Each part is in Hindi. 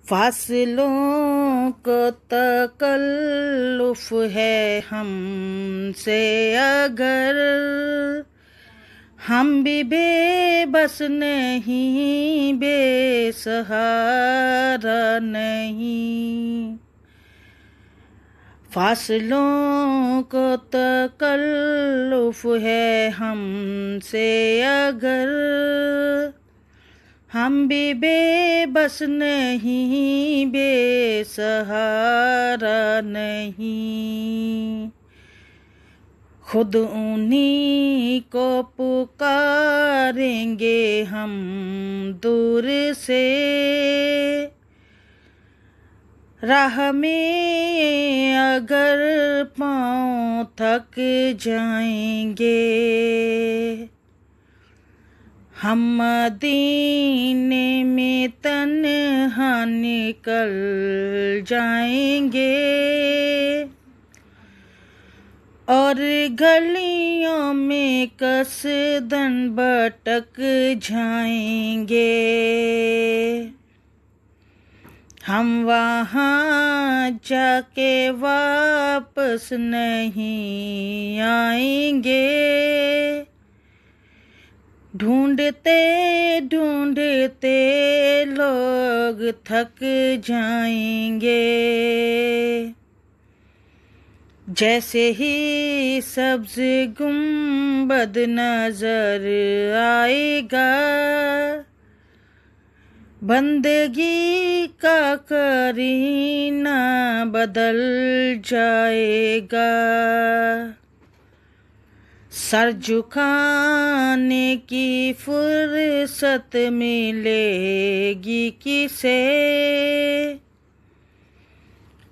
फासलों को तकल्लुफ है हमसे अगर, हम भी बेबस नहीं, बेसहारा नहीं। फासलों को तकल्लुफ है हमसे अगर, हम भी बेबस नहीं, बेसहारा नहीं। खुद उन्हीं को पुकारेंगे हम दूर से, राह में अगर पाँव थक जाएंगे, हम मदीने में तन्हा निकल जाएंगे और गलियों में कसदन भटक जाएंगे। हम वहाँ जाके वापस नहीं आएंगे, ढूंढते ढूंढते लोग थक जाएंगे। जैसे ही सब्ज गुंबद नजर आएगा, बंदगी का करीना बदल जाएगा। सर झुकाने की फुर्सत मिलेगी किसे,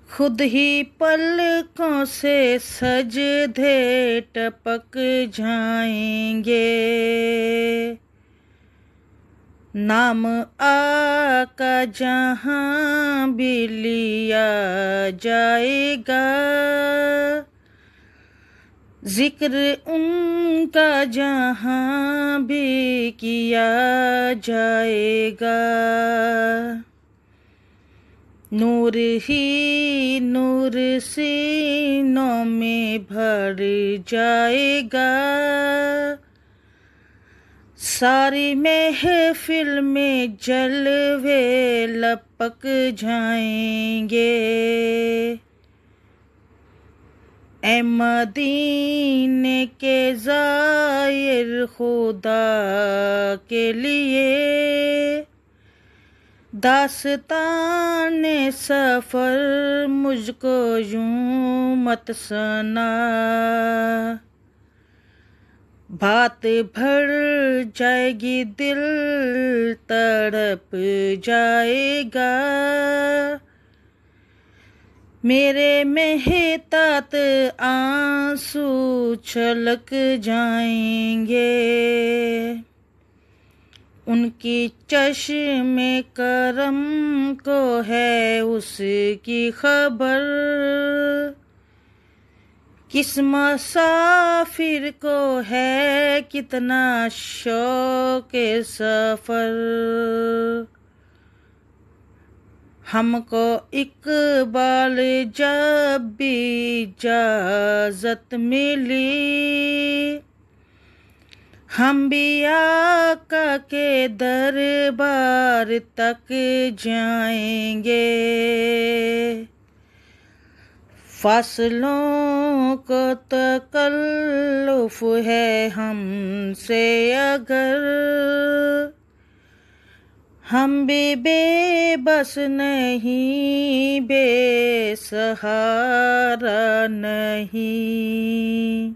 खुद ही पलकों से सजदे टपक जाएंगे। नाम आका जहाँ भी लिया जाएगा, जिक्र उनका जहाँ भी किया जाएगा। नूर ही नूर सीनों में भर जाएगा, सारी महफिल में जलवे लपक जाएंगे। ऐ मदीने के ज़ायर खुदा के लिए, दास्ताने सफ़र मुझको यूं मत सुना। बात भर जाएगी दिल तड़प जाएगा, मेरे मेहतात आंसू छलक जाएंगे। उनकी चश्मे करम को है उसकी खबर, किस मुसाफिर को है कितना शौक सफर। हमको इकबाल जब भी इजाजत मिली, हम भी आका के दरबार तक जाएंगे। फासलों को तकल्लुफ है हमसे अगर, हम भी बेबस नहीं, बेसहारा नहीं।